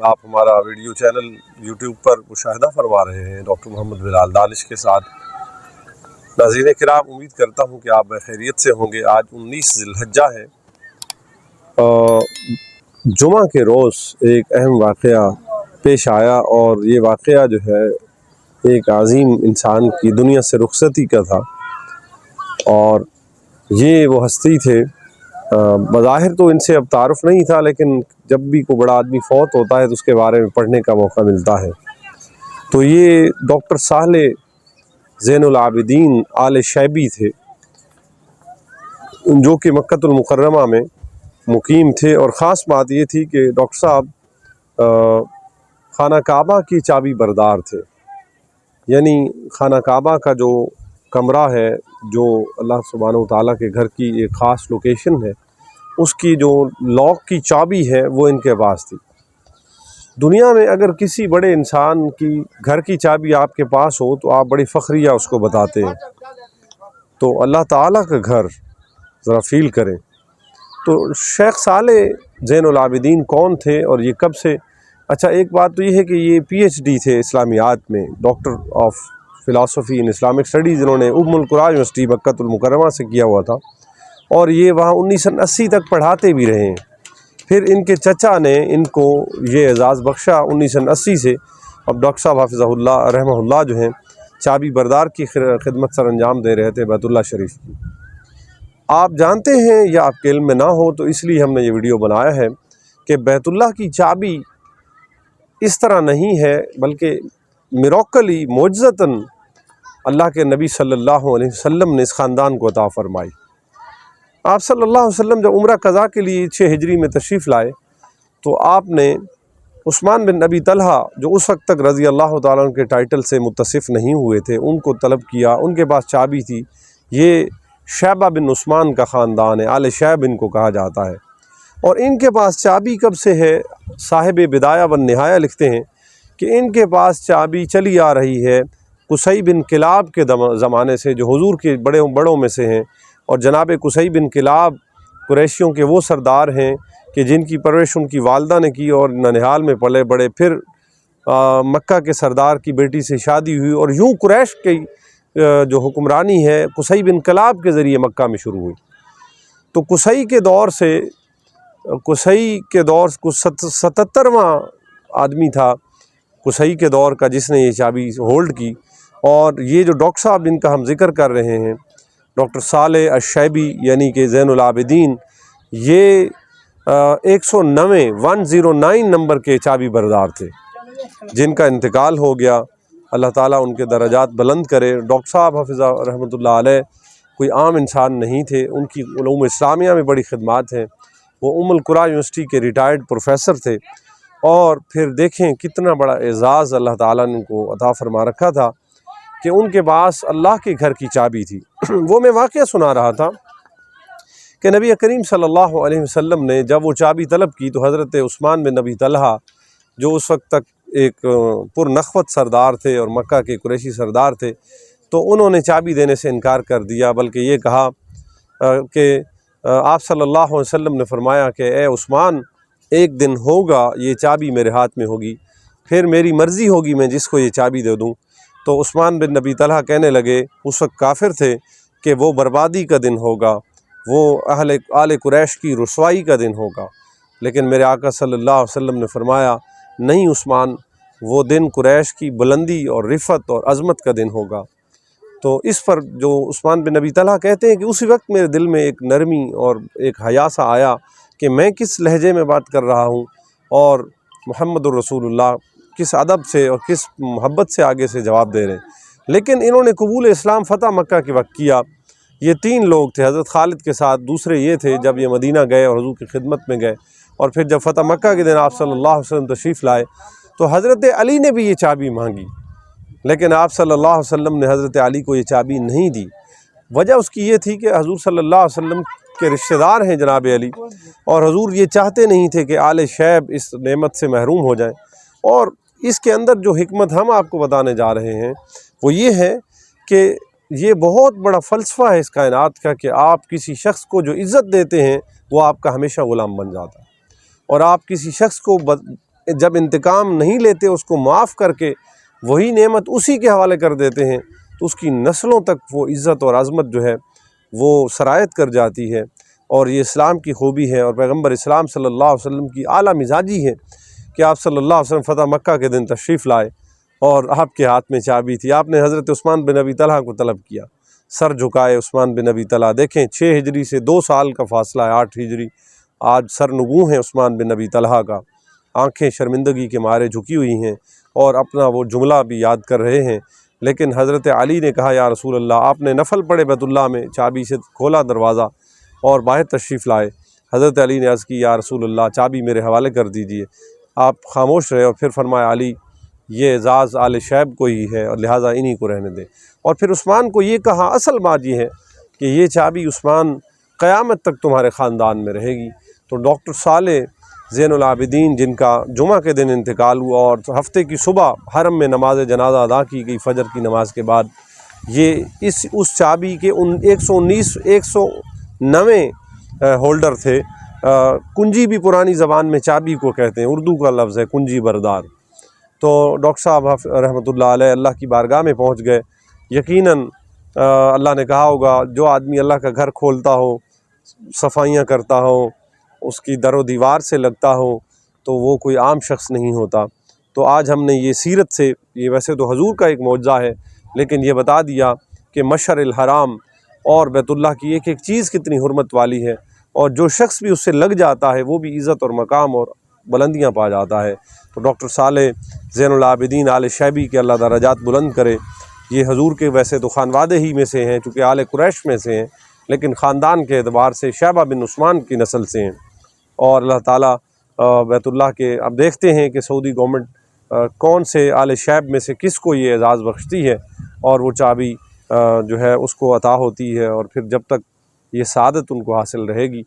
آپ ہمارا video channel YouTube پر مشاہدہ فرما رہے ہیں ڈاکٹر محمد بلال دانش کے ساتھ۔ ناظرین کرام، امید کرتا ہوں کہ آپ بخیریت سے ہوں گے۔ آج 19 ذی الحجہ ہے۔ جمعہ کے روز ایک اہم واقعہ پیش آیا، اور یہ واقعہ جو ہے ایک عظیم انسان کی دنیا سے رخصتی کا تھا، اور یہ وہ ہستی تھے۔ بظاہر تو ان سے اب تعارف نہیں تھا، لیکن جب بھی کوئی بڑا آدمی فوت ہوتا ہے تو اس کے بارے میں پڑھنے کا موقع ملتا ہے۔ تو یہ ڈاکٹر صالح زین العابدین آل شیبی تھے، جو کہ مکہ المکرمہ میں مقیم تھے۔ اور خاص بات یہ تھی کہ ڈاکٹر صاحب خانہ کعبہ کی چابی بردار تھے، یعنی خانہ کعبہ کا جو کمرہ ہے، جو اللہ سبحانہ و تعالیٰ کے گھر کی ایک خاص لوکیشن ہے، اس کی جو لاک کی چابی ہے وہ ان کے پاس تھی۔ دنیا میں اگر کسی بڑے انسان کی گھر کی چابی آپ کے پاس ہو تو آپ بڑی فخریہ اس کو بتاتے ہیں، تو اللہ تعالیٰ کا گھر ذرا فیل کریں۔ تو شیخ صالح زین العابدین کون تھے اور یہ کب سے؟ اچھا، ایک بات تو یہ ہے کہ یہ پی ایچ ڈی تھے اسلامیات میں، doctor of philosophy in Islamic studies, انہوں نے القرآن یونیورسٹی مکہ المکرمہ سے کیا ہوا تھا، اور یہ وہاں 1980 تک پڑھاتے بھی رہے ہیں۔ پھر ان کے چچا نے ان کو یہ اعزاز بخشا 1980 سے۔ اب ڈاکٹر صاحب حافظہ اللہ رحمہ اللہ جو ہیں چابی بردار کی خدمت سر انجام دے رہے تھے بیت اللہ شریف کی۔ آپ جانتے ہیں یا آپ کے علم میں نہ ہو تو اس لیے ہم نے یہ ویڈیو بنایا ہے کہ بیت اللہ کی چابی اس طرح نہیں ہے، بلکہ میراکلی معجزتاً اللہ کے نبی صلی اللہ علیہ وسلم نے اس خاندان کو عطا فرمائی۔ آپ صلی اللہ علیہ وسلم جب عمرہ قضا کے لیے 6 ہجری میں تشریف لائے تو آپ نے عثمان بن ابی طلحہ، جو اس وقت تک رضی اللہ تعالیٰ عنہ کے ٹائٹل سے متصف نہیں ہوئے تھے، ان کو طلب کیا۔ ان کے پاس چابی تھی۔ یہ شیبہ بن عثمان کا خاندان ہے، آل شیب ان کو کہا جاتا ہے، اور ان کے پاس چابی کب سے ہے؟ صاحب بدایہ و نہایہ لکھتے ہیں کہ ان کے پاس چابی چلی آ رہی ہے قصی بن کلاب کے زمانے سے، جو حضور کے بڑوں میں سے ہیں، اور جناب قصی بن کلاب قریشیوں کے وہ سردار ہیں کہ جن کی پرورش ان کی والدہ نے کی اور ننہال میں پلے بڑے۔ پھر مکہ کے سردار کی بیٹی سے شادی ہوئی، اور یوں قریش کی جو حکمرانی ہے قصی بن کلاب کے ذریعے مکہ میں شروع ہوئی۔ تو قصی کے دور سے 77واں آدمی تھا قصی کے دور کا جس نے یہ چابی ہولڈ کی۔ اور یہ جو ڈاکٹر صاحب جن کا ہم ذکر کر رہے ہیں، ڈاکٹر صالح الشیبی یعنی کہ زین العابدین، یہ 109 نمبر کے چابی بردار تھے، جن کا انتقال ہو گیا۔ اللہ تعالیٰ ان کے درجات بلند کرے۔ ڈاکٹر صاحب حافظہ رحمۃ اللہ علیہ کوئی عام انسان نہیں تھے، ان کی علوم اسلامیہ میں بڑی خدمات ہیں۔ وہ القرآن یونیورسٹی کے ریٹائرڈ پروفیسر تھے، اور پھر دیکھیں کتنا بڑا اعزاز اللہ تعالیٰ نے ان کو عطا فرما رکھا تھا کہ ان کے پاس اللہ کے گھر کی چابی تھی۔ وہ میں واقعہ سنا رہا تھا کہ نبی کریم صلی اللہ علیہ وسلم نے جب وہ چابی طلب کی تو حضرت عثمان بن نبی طلحہ، جو اس وقت تک ایک پرنخوت سردار تھے اور مکہ کے قریشی سردار تھے، تو انہوں نے چابی دینے سے انکار کر دیا، بلکہ یہ کہا کہ آپ صلی اللہ علیہ وسلم نے فرمایا کہ اے عثمان، ایک دن ہوگا یہ چابی میرے ہاتھ میں ہوگی، پھر میری مرضی ہوگی میں جس کو یہ چابی دے دوں۔ تو عثمان بن نبی طلحہ کہنے لگے، اس وقت کافر تھے، کہ وہ بربادی کا دن ہوگا، وہ آل قریش کی رسوائی کا دن ہوگا۔ لیکن میرے آقا صلی اللہ علیہ وسلم نے فرمایا، نہیں عثمان، وہ دن قریش کی بلندی اور رفعت اور عظمت کا دن ہوگا۔ تو اس پر جو عثمان بن نبی طلحہ کہتے ہیں کہ اسی وقت میرے دل میں ایک نرمی اور ایک حیا سا آیا کہ میں کس لہجے میں بات کر رہا ہوں، اور محمد الرسول اللہ کس ادب سے اور کس محبت سے آگے سے جواب دے رہے ہیں۔ لیکن انہوں نے قبول اسلام فتح مکہ کے وقت کیا۔ یہ 3 لوگ تھے حضرت خالد کے ساتھ، دوسرے یہ تھے جب یہ مدینہ گئے اور حضور کی خدمت میں گئے، اور پھر جب فتح مکہ کے دن آپ صلی اللہ علیہ وسلم تشریف لائے تو حضرت علی نے بھی یہ چابی مانگی، لیکن آپ صلی اللہ علیہ وسلم نے حضرت علی کو یہ چابی نہیں دی۔ وجہ اس کی یہ تھی کہ حضور صلی اللہ علیہ وسلم کے رشتہ دار ہیں جناب علی، اور حضور یہ چاہتے نہیں تھے کہ آل شیب اس نعمت سے محروم ہو جائیں۔ اور اس کے اندر جو حکمت ہم آپ کو بتانے جا رہے ہیں وہ یہ ہے کہ یہ بہت بڑا فلسفہ ہے اس کائنات کا کہ آپ کسی شخص کو جو عزت دیتے ہیں وہ آپ کا ہمیشہ غلام بن جاتا ہے، اور آپ کسی شخص کو جب انتقام نہیں لیتے، اس کو معاف کر کے وہی نعمت اسی کے حوالے کر دیتے ہیں تو اس کی نسلوں تک وہ عزت اور عظمت جو ہے وہ سرایت کر جاتی ہے۔ اور یہ اسلام کی خوبی ہے اور پیغمبر اسلام صلی اللہ علیہ وسلم کی اعلیٰ مزاجی ہے کہ آپ صلی اللہ علیہ وسلم فتح مکہ کے دن تشریف لائے اور آپ کے ہاتھ میں چابی تھی۔ آپ نے حضرت عثمان بن ابی طلحہ کو طلب کیا، سر جھکائے عثمان بن ابی طلحہ۔ دیکھیں 6 ہجری سے 2 سال کا فاصلہ ہے، 8 ہجری، آج سر نگوں ہے عثمان بن ابی طلحہ کا، آنکھیں شرمندگی کے مارے جھکی ہوئی ہیں اور اپنا وہ جملہ بھی یاد کر رہے ہیں۔ لیکن حضرت علی نے کہا یا رسول اللہ، آپ نے نفل پڑھے بیت اللہ میں، چابی سے کھولا دروازہ اور باہر تشریف لائے۔ حضرت علی نے عرض کی یا رسول اللہ چابی میرے حوالے کر دیجئے۔ آپ خاموش رہے اور پھر فرمایا علی یہ اعزاز آل شیب کو ہی ہے اور لہٰذا انہی کو رہنے دیں۔ اور پھر عثمان کو یہ کہا، اصل بات یہ ہے کہ یہ چابی عثمان قیامت تک تمہارے خاندان میں رہے گی۔ تو ڈاکٹر صالح زین العابدین جن کا جمعہ کے دن انتقال ہوا اور ہفتے کی صبح حرم میں نماز جنازہ ادا کی گئی فجر کی نماز کے بعد، یہ اس چابی کے ان 190 ہولڈر تھے۔ کنجی بھی پرانی زبان میں چابی کو کہتے ہیں، اردو کا لفظ ہے کنجی بردار۔ تو ڈاکٹر صاحب رحمۃ اللہ علیہ اللہ کی بارگاہ میں پہنچ گئے۔ یقیناً اللہ نے کہا ہوگا جو آدمی اللہ کا گھر کھولتا ہو، صفائیاں کرتا ہو، اس کی در و دیوار سے لگتا ہو تو وہ کوئی عام شخص نہیں ہوتا۔ تو آج ہم نے یہ سیرت سے، یہ ویسے تو حضور کا ایک معجزہ ہے، لیکن یہ بتا دیا کہ مشعر الحرام اور بیت اللہ کی ایک ایک چیز کتنی حرمت والی ہے، اور جو شخص بھی اس سے لگ جاتا ہے وہ بھی عزت اور مقام اور بلندیاں پا جاتا ہے۔ تو ڈاکٹر صالح زین العابدین آل شیبی کے اللہ درجات بلند کرے۔ یہ حضور کے ویسے تو خانوادے ہی میں سے ہیں، چونکہ آل قریش میں سے ہیں، لیکن خاندان کے اعتبار سے شیبہ بن عثمان کی نسل سے ہیں۔ اور اللہ تعالیٰ بیت اللہ کے، اب دیکھتے ہیں کہ سعودی گورنمنٹ کون سے آل شیب میں سے کس کو یہ اعزاز بخشتی ہے اور وہ چابی جو ہے اس کو عطا ہوتی ہے، اور پھر جب تک یہ سعادت ان کو حاصل رہے گی۔